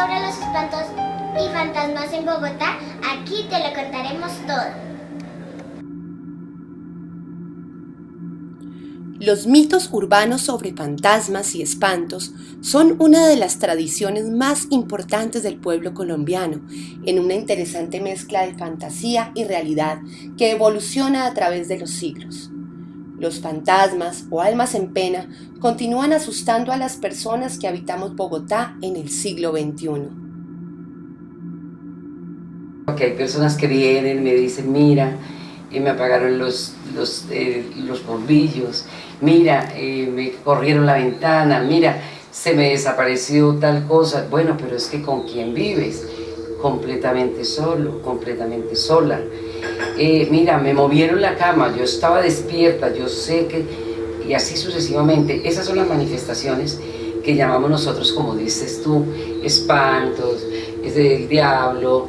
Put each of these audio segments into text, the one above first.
sobre los espantos y fantasmas en Bogotá, aquí te lo contaremos todo. Los mitos urbanos sobre fantasmas y espantos son una de las tradiciones más importantes del pueblo colombiano, en una interesante mezcla de fantasía y realidad que evoluciona a través de los siglos. Los fantasmas o almas en pena continúan asustando a las personas que habitamos Bogotá en el siglo XXI. Porque hay personas que vienen y me dicen, mira, me apagaron los bombillos, mira, me corrieron la ventana, mira, se me desapareció tal cosa. Bueno, pero es que ¿con quién vives? Completamente solo, completamente sola. Mira, me movieron la cama, yo estaba despierta, yo sé que... Y así sucesivamente. Esas son las manifestaciones que llamamos nosotros, como dices tú, espantos, es del diablo,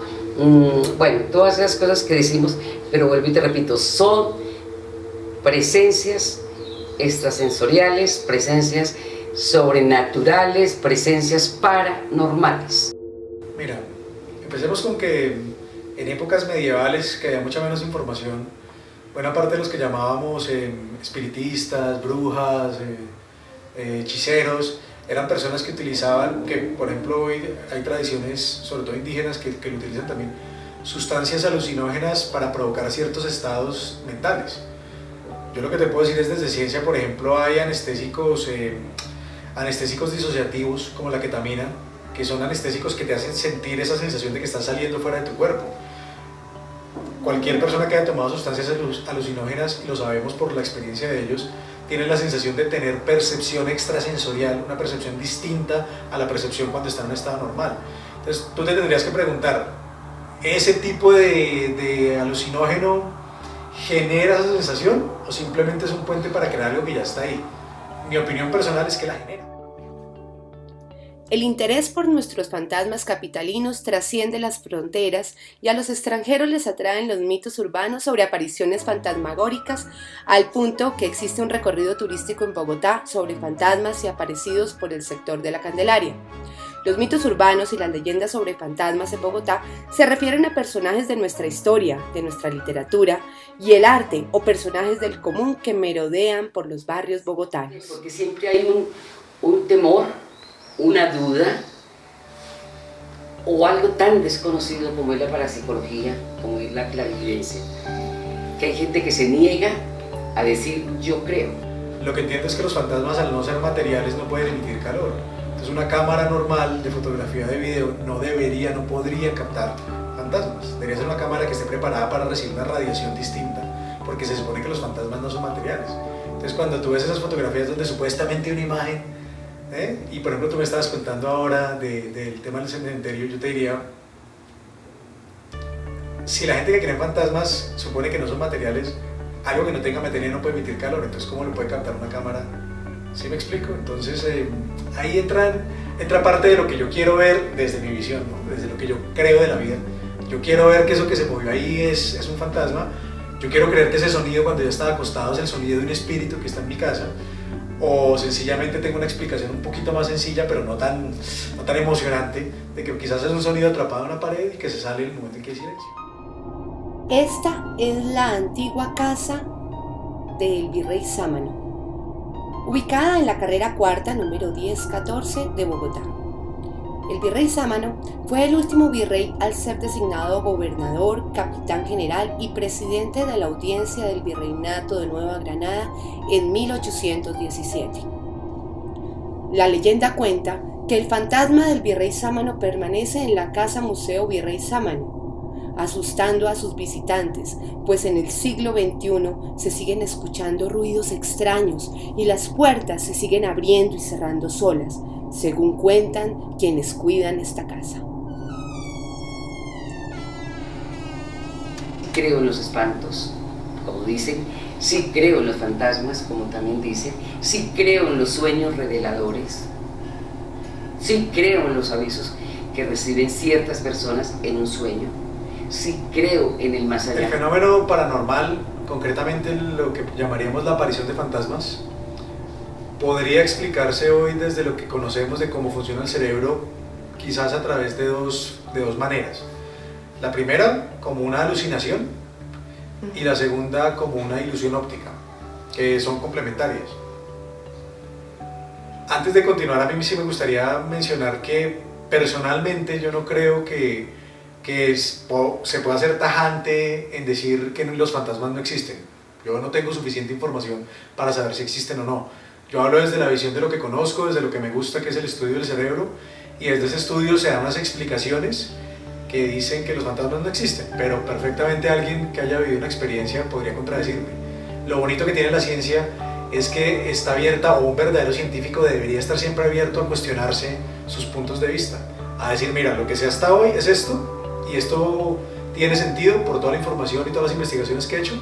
bueno, todas esas cosas que decimos, pero vuelvo y te repito, son presencias extrasensoriales, presencias sobrenaturales, presencias paranormales. Mira, empecemos con que en épocas medievales, que había mucha menos información, buena parte de los que llamábamos espiritistas, brujas, hechiceros, eran personas que utilizaban, que por ejemplo hoy hay tradiciones, sobre todo indígenas, que lo utilizan también, sustancias alucinógenas para provocar ciertos estados mentales. Yo lo que te puedo decir es desde ciencia, por ejemplo, hay anestésicos disociativos como la ketamina, que son anestésicos que te hacen sentir esa sensación de que estás saliendo fuera de tu cuerpo. Cualquier persona que haya tomado sustancias alucinógenas, y lo sabemos por la experiencia de ellos, tiene la sensación de tener percepción extrasensorial, una percepción distinta a la percepción cuando está en un estado normal. Entonces tú te tendrías que preguntar, ¿ese tipo de alucinógeno genera esa sensación o simplemente es un puente para crear algo que ya está ahí? Mi opinión personal es que la genera. El interés por nuestros fantasmas capitalinos trasciende las fronteras y a los extranjeros les atraen los mitos urbanos sobre apariciones fantasmagóricas, al punto que existe un recorrido turístico en Bogotá sobre fantasmas y aparecidos por el sector de la Candelaria. Los mitos urbanos y las leyendas sobre fantasmas en Bogotá se refieren a personajes de nuestra historia, de nuestra literatura y el arte o personajes del común que merodean por los barrios bogotanos. Porque siempre hay un temor, una duda o algo tan desconocido como es la parapsicología, como es la clarividencia, que hay gente que se niega a decir yo creo. Lo que entiendo es que los fantasmas, al no ser materiales, no pueden emitir calor. Entonces una cámara normal de fotografía de video no podría captar fantasmas. Debería ser una cámara que esté preparada para recibir una radiación distinta, porque se supone que los fantasmas no son materiales. Entonces cuando tú ves esas fotografías donde supuestamente hay una imagen, y por ejemplo tú me estabas contando ahora del tema del cementerio, yo te diría, si la gente que cree en fantasmas supone que no son materiales, algo que no tenga materia no puede emitir calor, entonces ¿cómo lo puede captar una cámara? ¿Sí me explico? Entonces ahí entra parte de lo que yo quiero ver desde mi visión, ¿no? Desde lo que yo creo de la vida. Yo quiero ver que eso que se movió ahí es un fantasma. Yo quiero creer que ese sonido cuando yo estaba acostado es el sonido de un espíritu que está en mi casa, o sencillamente tengo una explicación un poquito más sencilla pero no tan emocionante, de que quizás es un sonido atrapado en una pared y que se sale en el momento en que hay silencio. Esta es la antigua casa del Virrey Sámano, ubicada en la carrera cuarta, número 1014 de Bogotá. El Virrey Sámano fue el último virrey al ser designado gobernador, capitán general y presidente de la audiencia del Virreinato de Nueva Granada en 1817. La leyenda cuenta que el fantasma del Virrey Sámano permanece en la casa Museo Virrey Sámano, asustando a sus visitantes, pues en el siglo XXI se siguen escuchando ruidos extraños y las puertas se siguen abriendo y cerrando solas, según cuentan quienes cuidan esta casa. Creo en los espantos, como dicen, sí creo en los fantasmas, como también dicen, sí creo en los sueños reveladores, sí creo en los avisos que reciben ciertas personas en un sueño, sí creo en el más allá. El fenómeno paranormal, concretamente lo que llamaríamos la aparición de fantasmas, podría explicarse hoy desde lo que conocemos de cómo funciona el cerebro, quizás a través de dos maneras. La primera como una alucinación y la segunda como una ilusión óptica, que son complementarias. Antes de continuar, a mí sí me gustaría mencionar que personalmente yo no creo que se pueda ser tajante en decir que los fantasmas no existen. Yo no tengo suficiente información para saber si existen o no. Yo hablo desde la visión de lo que conozco, desde lo que me gusta, que es el estudio del cerebro, y desde ese estudio se dan unas explicaciones que dicen que los fantasmas no existen, pero perfectamente alguien que haya vivido una experiencia podría contradecirme. Lo bonito que tiene la ciencia es que está abierta, o un verdadero científico debería estar siempre abierto a cuestionarse sus puntos de vista, a decir, mira, lo que sé hasta hoy es esto, y esto tiene sentido por toda la información y todas las investigaciones que he hecho,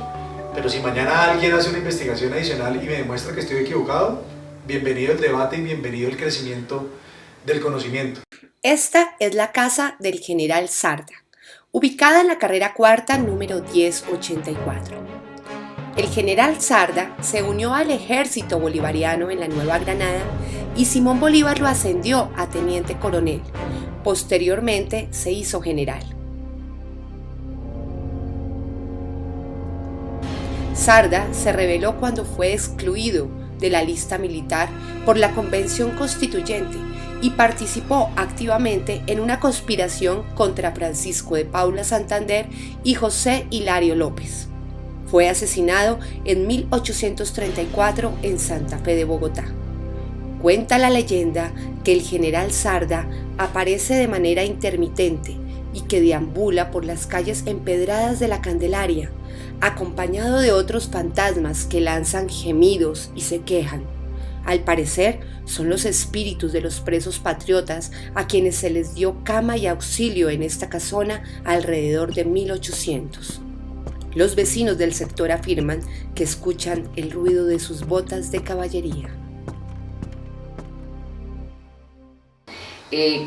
pero si mañana alguien hace una investigación adicional y me demuestra que estoy equivocado, bienvenido el debate y bienvenido el crecimiento del conocimiento. Esta es la casa del general Sarda, ubicada en la carrera cuarta número 1084. El general Sarda se unió al ejército bolivariano en la Nueva Granada y Simón Bolívar lo ascendió a teniente coronel. Posteriormente se hizo general. Sarda se rebeló cuando fue excluido de la lista militar por la Convención Constituyente y participó activamente en una conspiración contra Francisco de Paula Santander y José Hilario López. Fue asesinado en 1834 en Santa Fe de Bogotá. Cuenta la leyenda que el general Sarda aparece de manera intermitente y que deambula por las calles empedradas de la Candelaria, acompañado de otros fantasmas que lanzan gemidos y se quejan. Al parecer, son los espíritus de los presos patriotas a quienes se les dio cama y auxilio en esta casona alrededor de 1800. Los vecinos del sector afirman que escuchan el ruido de sus botas de caballería.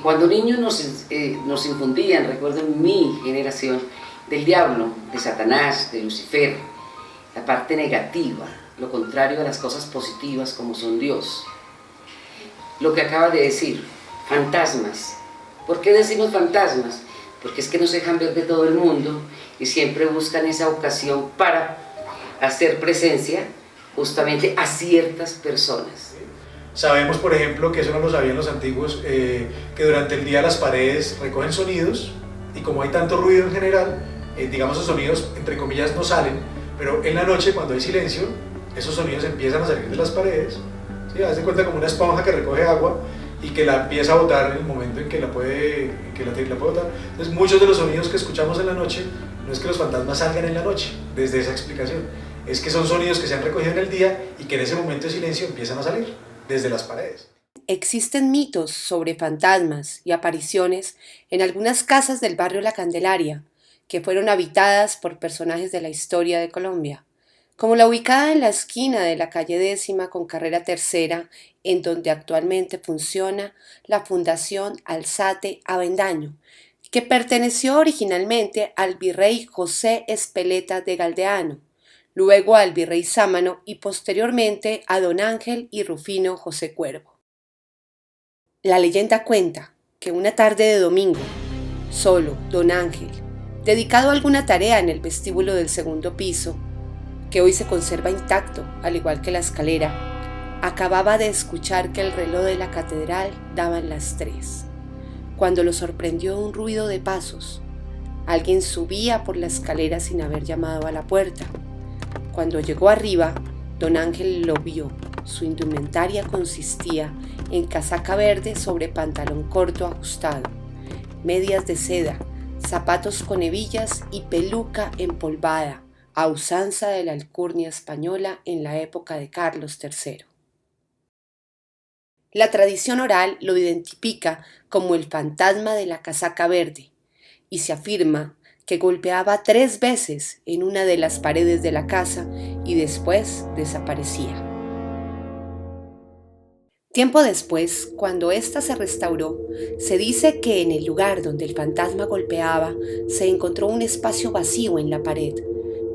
Cuando niños nos infundían, recuerdo en mi generación, del diablo, de Satanás, de Lucifer, la parte negativa, lo contrario a las cosas positivas como son Dios. Lo que acaba de decir, fantasmas. ¿Por qué decimos fantasmas? Porque es que nos dejan ver de todo el mundo y siempre buscan esa ocasión para hacer presencia justamente a ciertas personas. Sabemos, por ejemplo, que eso no lo sabían los antiguos, que durante el día las paredes recogen sonidos y como hay tanto ruido en general, digamos los sonidos entre comillas no salen, pero en la noche cuando hay silencio, esos sonidos empiezan a salir de las paredes. ¿Sí? Haz de cuenta como una esponja que recoge agua y que la empieza a botar en el momento en que la puede botar. Entonces muchos de los sonidos que escuchamos en la noche, no es que los fantasmas salgan en la noche, desde esa explicación, es que son sonidos que se han recogido en el día y que en ese momento de silencio empiezan a salir desde las paredes. Existen mitos sobre fantasmas y apariciones en algunas casas del barrio La Candelaria, que fueron habitadas por personajes de la historia de Colombia, como la ubicada en la esquina de la calle 10ª con carrera tercera, en donde actualmente funciona la Fundación Alzate Avendaño, que perteneció originalmente al virrey José Espeleta de Galdeano, luego al virrey Sámano y posteriormente a don Ángel y Rufino José Cuervo. La leyenda cuenta que una tarde de domingo, solo don Ángel, dedicado a alguna tarea en el vestíbulo del segundo piso, que hoy se conserva intacto, al igual que la escalera, acababa de escuchar que el reloj de la catedral daba las 3, cuando lo sorprendió un ruido de pasos. Alguien subía por la escalera sin haber llamado a la puerta. Cuando llegó arriba, don Ángel lo vio. Su indumentaria consistía en casaca verde sobre pantalón corto ajustado, medias de seda, zapatos con hebillas y peluca empolvada, a usanza de la alcurnia española en la época de Carlos III. La tradición oral lo identifica como el fantasma de la casaca verde y se afirma que golpeaba 3 veces en una de las paredes de la casa y después desaparecía. Tiempo después, cuando ésta se restauró, se dice que en el lugar donde el fantasma golpeaba se encontró un espacio vacío en la pared,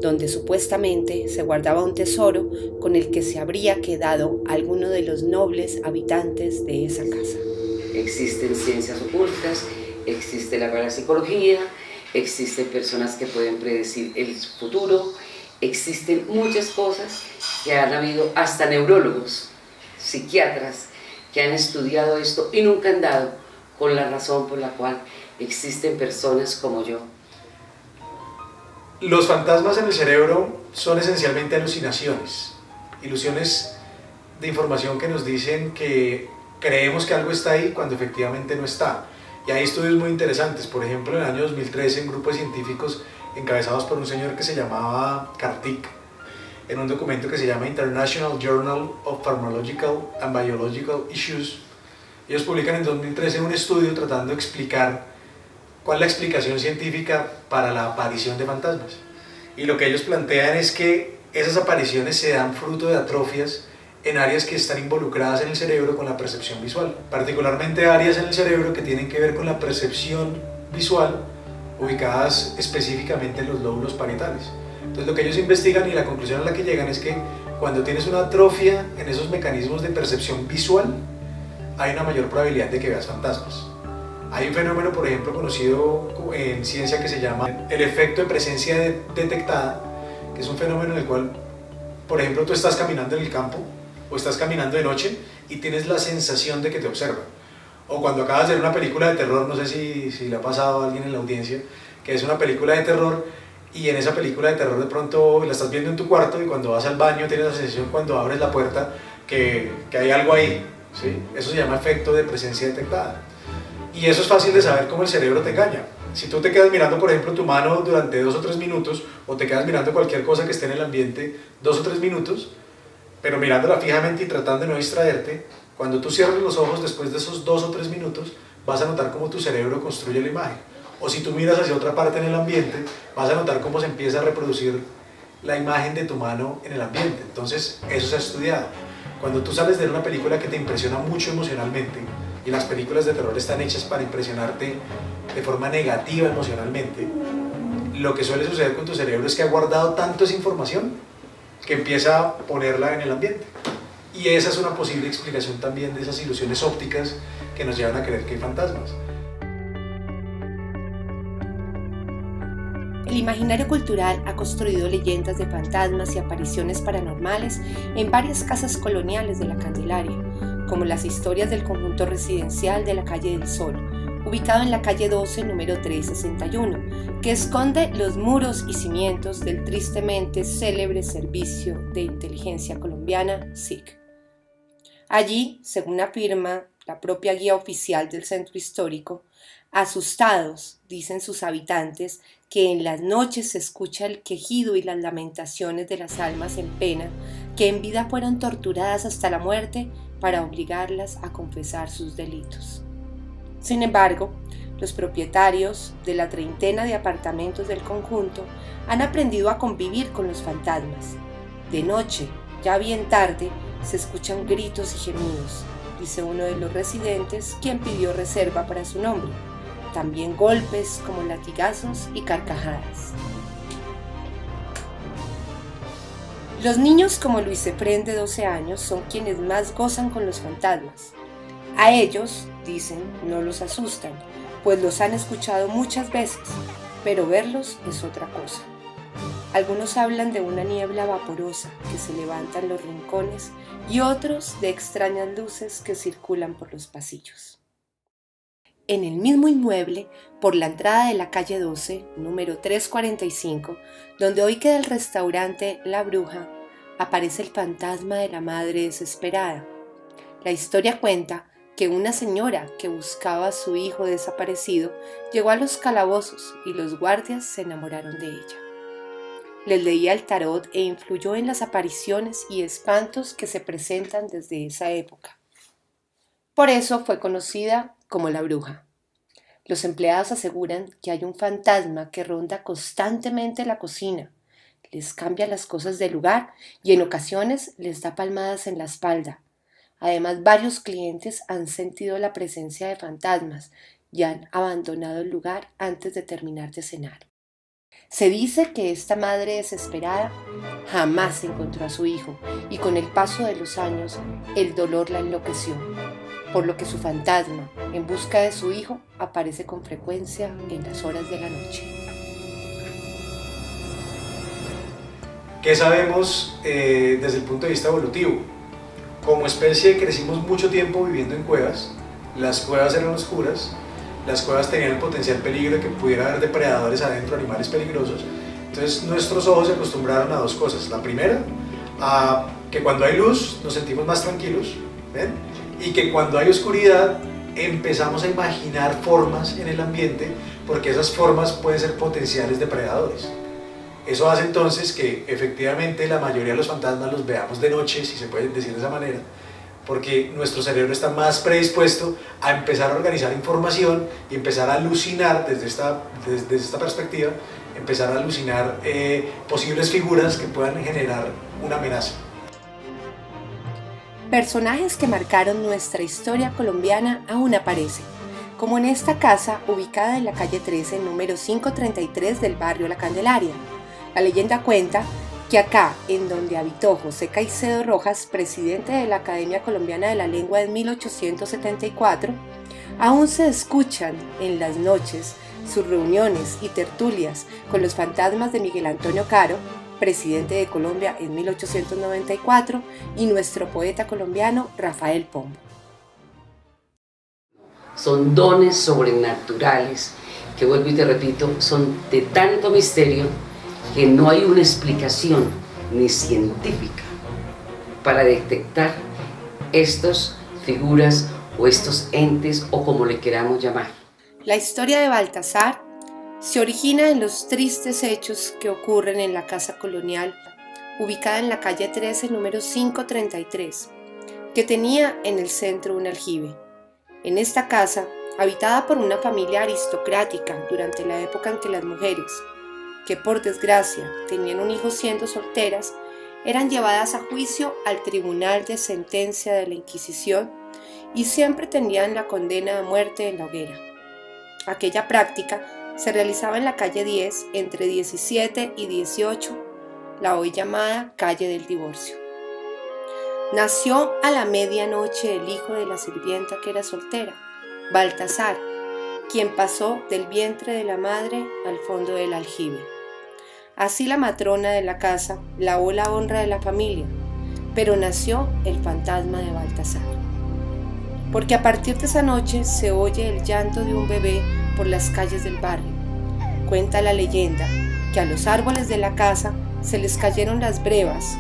donde supuestamente se guardaba un tesoro con el que se habría quedado alguno de los nobles habitantes de esa casa. existen ciencias ocultas, existe la parapsicología, existen personas que pueden predecir el futuro, existen muchas cosas que han habido, hasta neurólogos, psiquiatras, que han estudiado esto y nunca han dado con la razón por la cual existen personas como yo. Los fantasmas en el cerebro son esencialmente alucinaciones, ilusiones de información que nos dicen que creemos que algo está ahí cuando efectivamente no está. Y hay estudios muy interesantes, por ejemplo en el año 2013 un grupo de científicos encabezados por un señor que se llamaba Kartik, en un documento que se llama International Journal of Pharmacological and Biological Issues, ellos publican en 2013 un estudio tratando de explicar cuál es la explicación científica para la aparición de fantasmas. Y lo que ellos plantean es que esas apariciones se dan fruto de atrofias en áreas que están involucradas en el cerebro con la percepción visual, particularmente áreas en el cerebro que tienen que ver con la percepción visual, ubicadas específicamente en los lóbulos parietales. Entonces lo que ellos investigan y la conclusión a la que llegan es que cuando tienes una atrofia en esos mecanismos de percepción visual, hay una mayor probabilidad de que veas fantasmas. Hay un fenómeno, por ejemplo, conocido en ciencia que se llama el efecto de presencia detectada, que es un fenómeno en el cual, por ejemplo, tú estás caminando en el campo o estás caminando de noche y tienes la sensación de que te observan. O cuando acabas de ver una película de terror, no sé si le ha pasado a alguien en la audiencia, que es una película de terror y en esa película de terror de pronto la estás viendo en tu cuarto y cuando vas al baño tienes la sensación cuando abres la puerta que hay algo ahí, ¿sí? Eso se llama efecto de presencia detectada. Y eso es fácil de saber cómo el cerebro te engaña. Si tú te quedas mirando, por ejemplo, tu mano durante 2 o 3 minutos, o te quedas mirando cualquier cosa que esté en el ambiente 2 o 3 minutos, pero mirándola fijamente y tratando de no distraerte, cuando tú cierres los ojos después de esos 2 o 3 minutos, vas a notar cómo tu cerebro construye la imagen. O si tú miras hacia otra parte en el ambiente, vas a notar cómo se empieza a reproducir la imagen de tu mano en el ambiente. Entonces, eso se ha estudiado. Cuando tú sales de ver una película que te impresiona mucho emocionalmente, y las películas de terror están hechas para impresionarte de forma negativa emocionalmente, lo que suele suceder con tu cerebro es que ha guardado tanto esa información que empieza a ponerla en el ambiente. Y esa es una posible explicación también de esas ilusiones ópticas que nos llevan a creer que hay fantasmas. El imaginario cultural ha construido leyendas de fantasmas y apariciones paranormales en varias casas coloniales de la Candelaria, como las historias del conjunto residencial de la Calle del Sol, ubicado en la calle 12, número 361, que esconde los muros y cimientos del tristemente célebre Servicio de Inteligencia Colombiana, SIC. Allí, según afirma la propia guía oficial del centro histórico, asustados, dicen sus habitantes, que en las noches se escucha el quejido y las lamentaciones de las almas en pena, que en vida fueron torturadas hasta la muerte para obligarlas a confesar sus delitos. Sin embargo, los propietarios de la treintena de apartamentos del conjunto han aprendido a convivir con los fantasmas. De noche, ya bien tarde, se escuchan gritos y gemidos, dice uno de los residentes, quien pidió reserva para su nombre. También golpes como latigazos y carcajadas. Los niños como Luis Efrén de 12 años son quienes más gozan con los fantasmas. A ellos, dicen, no los asustan, pues los han escuchado muchas veces, pero verlos es otra cosa. Algunos hablan de una niebla vaporosa que se levanta en los rincones y otros de extrañas luces que circulan por los pasillos. En el mismo inmueble, por la entrada de la calle 12, número 345, donde hoy queda el restaurante La Bruja, aparece el fantasma de la madre desesperada. La historia cuenta que una señora que buscaba a su hijo desaparecido llegó a los calabozos y los guardias se enamoraron de ella. Les leía el tarot e influyó en las apariciones y espantos que se presentan desde esa época. Por eso fue conocida como La Bruja. Los empleados aseguran que hay un fantasma que ronda constantemente la cocina, les cambia las cosas de lugar y en ocasiones les da palmadas en la espalda. Además, varios clientes han sentido la presencia de fantasmas y han abandonado el lugar antes de terminar de cenar. Se dice que esta madre desesperada jamás encontró a su hijo y con el paso de los años el dolor la enloqueció. por lo que su fantasma, en busca de su hijo, aparece con frecuencia en las horas de la noche. ¿Qué sabemos desde el punto de vista evolutivo? Como especie crecimos mucho tiempo viviendo en cuevas, las cuevas eran oscuras, las cuevas tenían el potencial peligro de que pudiera haber depredadores adentro, animales peligrosos. Entonces nuestros ojos se acostumbraron a dos cosas. La primera, a que cuando hay luz nos sentimos más tranquilos, ¿ven? Y que cuando hay oscuridad empezamos a imaginar formas en el ambiente, porque esas formas pueden ser potenciales depredadores. Eso hace entonces que efectivamente la mayoría de los fantasmas los veamos de noche, si se puede decir de esa manera, porque nuestro cerebro está más predispuesto a empezar a organizar información y empezar a alucinar desde esta perspectiva, empezar a alucinar posibles figuras que puedan generar una amenaza. Personajes que marcaron nuestra historia colombiana aún aparecen, como en esta casa ubicada en la calle 13, número 533 del barrio La Candelaria. La leyenda cuenta que acá, en donde habitó José Caicedo Rojas, presidente de la Academia Colombiana de la Lengua en 1874, aún se escuchan en las noches sus reuniones y tertulias con los fantasmas de Miguel Antonio Caro, presidente de Colombia en 1894, y nuestro poeta colombiano Rafael Pombo. Son dones sobrenaturales que, vuelvo y te repito, son de tanto misterio que no hay una explicación ni científica para detectar estas figuras o estos entes o como le queramos llamar. La historia de Baltasar se origina en los tristes hechos que ocurren en la casa colonial ubicada en la calle 13, número 533, que tenía en el centro un aljibe. En esta casa, habitada por una familia aristocrática durante la época en que las mujeres, que por desgracia tenían un hijo siendo solteras, eran llevadas a juicio al Tribunal de Sentencia de la Inquisición y siempre tenían la condena a muerte en la hoguera. Aquella práctica se realizaba en la calle 10 entre 17 y 18, la hoy llamada calle del divorcio. Nació a la medianoche el hijo de la sirvienta que era soltera, Baltasar, quien pasó del vientre de la madre al fondo del aljibe. Así la matrona de la casa lavó la honra de la familia, pero nació el fantasma de Baltasar. Porque a partir de esa noche se oye el llanto de un bebé por las calles del barrio. Cuenta la leyenda que a los árboles de la casa se les cayeron las brevas,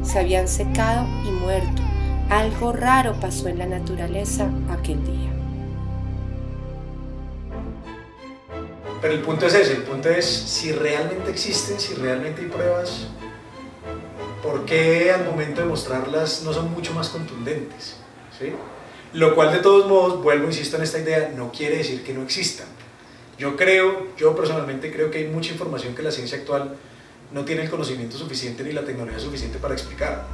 se habían secado y muerto. Algo raro pasó en la naturaleza aquel día. Pero el punto es ese, el punto es si realmente existen, si realmente hay pruebas, ¿por qué al momento de mostrarlas no son mucho más contundentes? ¿Sí? Lo cual de todos modos, vuelvo, insisto en esta idea, no quiere decir que no existan. Yo personalmente creo que hay mucha información que la ciencia actual no tiene el conocimiento suficiente ni la tecnología suficiente para explicar.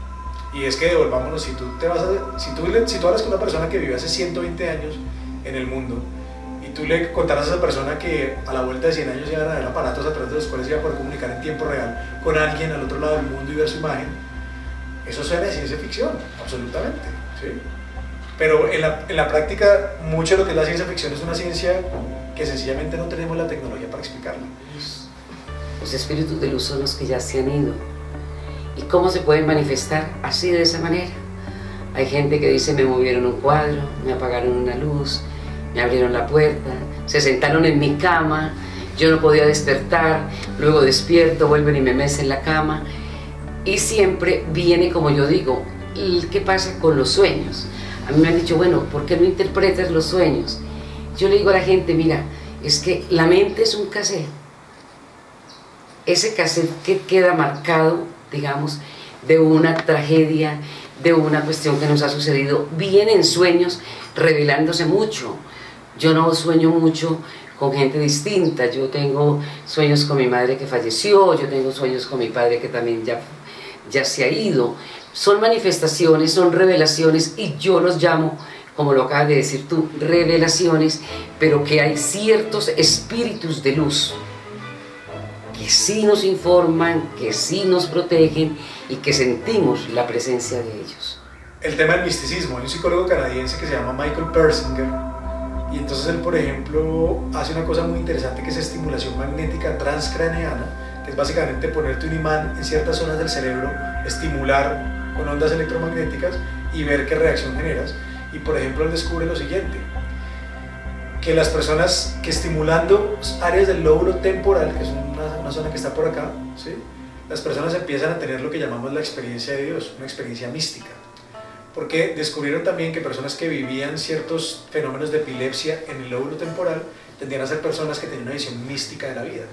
Y es que devolvámonos, si tú hablas con una persona que vive hace 120 años en el mundo, y tú le contaras a esa persona que a la vuelta de 100 años ya van a haber aparatos a través de los cuales se va a poder comunicar en tiempo real con alguien al otro lado del mundo y ver su imagen, eso suena de ciencia ficción, absolutamente, ¿sí? Pero en la práctica, mucho de lo que es la ciencia ficción es una ciencia que sencillamente no tenemos la tecnología para explicarla. Los espíritus de luz son los que ya se han ido. ¿Y cómo se pueden manifestar? Así, de esa manera. Hay gente que dice, me movieron un cuadro, me apagaron una luz, me abrieron la puerta, se sentaron en mi cama, yo no podía despertar, luego despierto, vuelven y me mecen la cama. Y siempre viene, como yo digo, ¿qué pasa con los sueños? A mí me han dicho, bueno, ¿por qué no interpretas los sueños? Yo le digo a la gente, mira, es que la mente es un cassette. Ese cassette que queda marcado, digamos, de una tragedia, de una cuestión que nos ha sucedido, viene en sueños revelándose mucho. Yo no sueño mucho con gente distinta, yo tengo sueños con mi madre que falleció, yo tengo sueños con mi padre que también ya se ha ido. Son manifestaciones, son revelaciones, y yo los llamo, como lo acabas de decir tú, revelaciones, pero que hay ciertos espíritus de luz que sí nos informan, que sí nos protegen y que sentimos la presencia de ellos. el tema del misticismo. Hay un psicólogo canadiense que se llama Michael Persinger, y entonces él, por ejemplo, hace una cosa muy interesante que es estimulación magnética transcraneana, que es básicamente ponerte un imán en ciertas zonas del cerebro, estimular con ondas electromagnéticas y ver qué reacción generas. Y por ejemplo él descubre lo siguiente, que las personas que estimulando áreas del lóbulo temporal, que es una zona que está por acá, ¿sí?, las personas empiezan a tener lo que llamamos la experiencia de Dios, una experiencia mística. Porque descubrieron también que personas que vivían ciertos fenómenos de epilepsia en el lóbulo temporal tendían a ser personas que tenían una visión mística de la vida.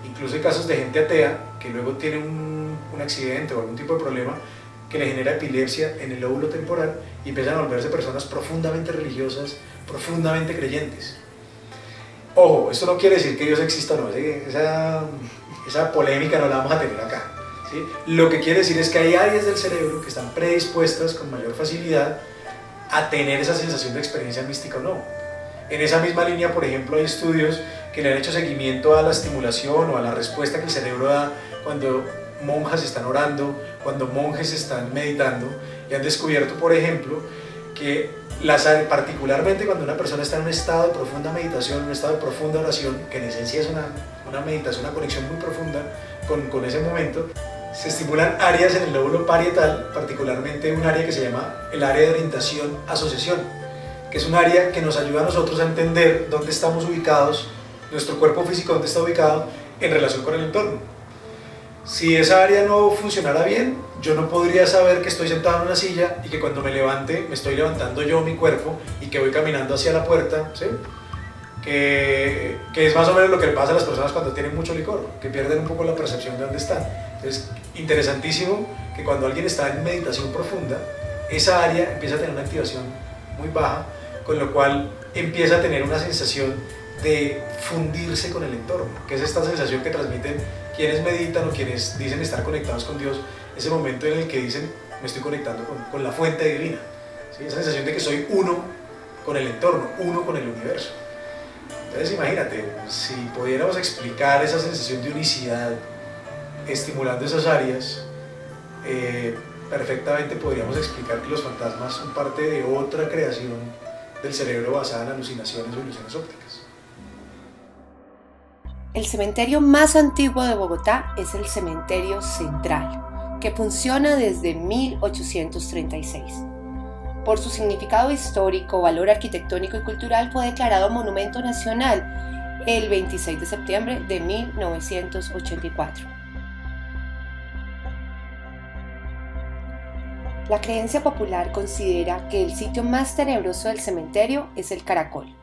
Incluso hay casos de gente atea que luego tiene un accidente o algún tipo de problema que le genera epilepsia en el lóbulo temporal y empiezan a volverse personas profundamente religiosas, profundamente creyentes. Ojo, esto no quiere decir que Dios exista o no, esa polémica no la vamos a tener acá, ¿sí? Lo que quiere decir es que hay áreas del cerebro que están predispuestas con mayor facilidad a tener esa sensación de experiencia mística o no. En esa misma línea, por ejemplo, hay estudios que le han hecho seguimiento a la estimulación o a la respuesta que el cerebro da cuando monjas están orando, cuando monjes están meditando, y han descubierto, por ejemplo, que particularmente cuando una persona está en un estado de profunda meditación, un estado de profunda oración, que en esencia es una meditación, una conexión muy profunda con ese momento, se estimulan áreas en el lóbulo parietal, particularmente un área que se llama el área de orientación-asociación, que es un área que nos ayuda a nosotros a entender dónde estamos ubicados, nuestro cuerpo físico dónde está ubicado en relación con el entorno. Si esa área no funcionara bien, yo no podría saber que estoy sentado en una silla y que cuando me levante, me estoy levantando yo, mi cuerpo, y que voy caminando hacia la puerta, ¿sí?, que es más o menos lo que le pasa a las personas cuando tienen mucho licor, que pierden un poco la percepción de dónde están. Entonces, interesantísimo que cuando alguien está en meditación profunda, esa área empieza a tener una activación muy baja, con lo cual empieza a tener una sensación de fundirse con el entorno, que es esta sensación que transmiten quienes meditan o quienes dicen estar conectados con Dios, ese momento en el que dicen me estoy conectando con la fuente divina, ¿sí?, esa sensación de que soy uno con el entorno, uno con el universo. Entonces imagínate, si pudiéramos explicar esa sensación de unicidad estimulando esas áreas, perfectamente podríamos explicar que los fantasmas son parte de otra creación del cerebro basada en alucinaciones o ilusiones ópticas. El cementerio más antiguo de Bogotá es el Cementerio Central, que funciona desde 1836. Por su significado histórico, valor arquitectónico y cultural fue declarado Monumento Nacional el 26 de septiembre de 1984. La creencia popular considera que el sitio más tenebroso del cementerio es el Caracol,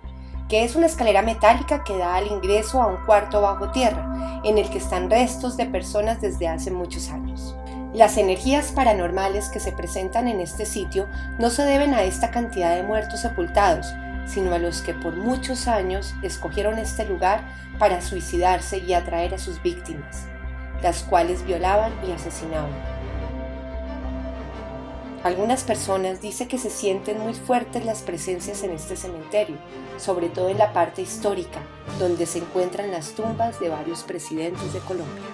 que es una escalera metálica que da al ingreso a un cuarto bajo tierra, en el que están restos de personas desde hace muchos años. Las energías paranormales que se presentan en este sitio no se deben a esta cantidad de muertos sepultados, sino a los que por muchos años escogieron este lugar para suicidarse y atraer a sus víctimas, las cuales violaban y asesinaban. Algunas personas dicen que se sienten muy fuertes las presencias en este cementerio, sobre todo en la parte histórica, donde se encuentran las tumbas de varios presidentes de Colombia.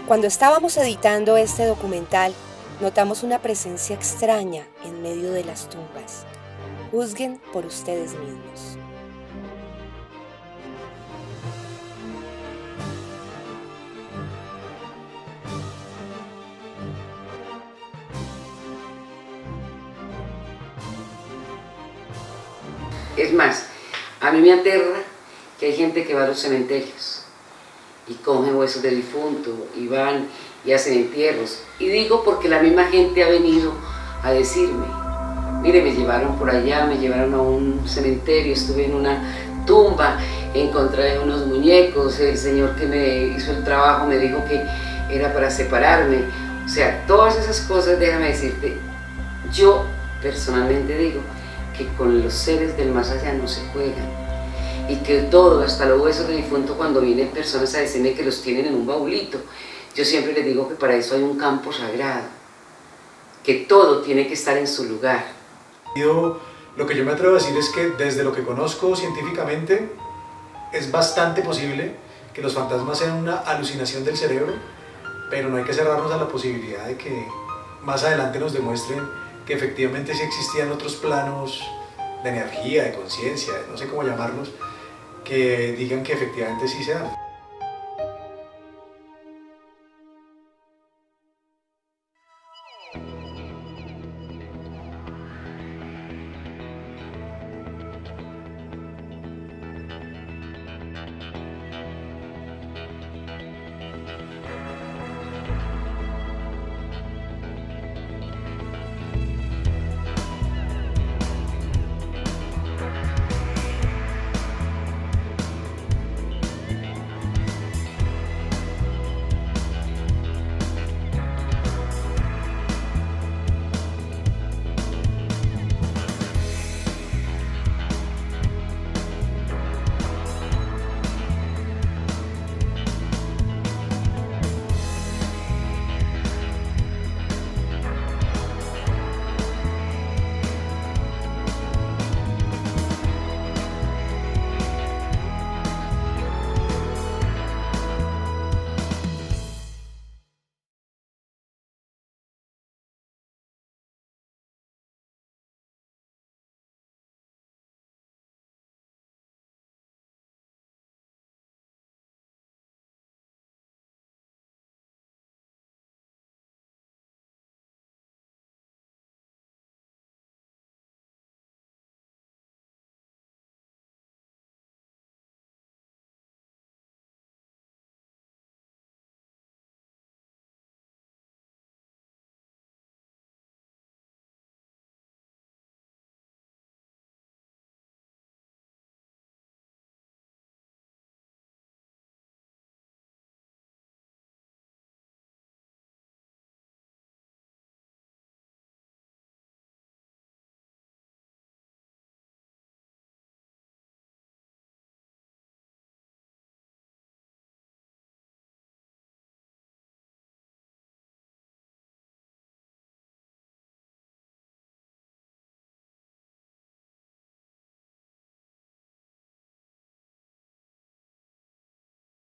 Cuando estábamos editando este documental, notamos una presencia extraña en medio de las tumbas. Juzguen por ustedes mismos. Es más, a mí me aterra que hay gente que va a los cementerios y cogen huesos de difunto y van y hacen entierros. Y digo porque la misma gente ha venido a decirme, mire, me llevaron por allá, me llevaron a un cementerio, estuve en una tumba, encontré unos muñecos, el señor que me hizo el trabajo me dijo que era para separarme. O sea, todas esas cosas, déjame decirte, yo personalmente digo que con los seres del más allá no se juegan, y que todo, hasta los huesos de difunto, cuando vienen personas a decirme que los tienen en un baulito, yo siempre les digo que para eso hay un campo sagrado, que todo tiene que estar en su lugar. Lo que yo me atrevo a decir es que desde lo que conozco científicamente es bastante posible que los fantasmas sean una alucinación del cerebro pero no hay que cerrarnos a la posibilidad de que más adelante nos demuestren que efectivamente sí existían otros planos de energía, de conciencia, no sé cómo llamarlos, que digan que efectivamente sí se dan.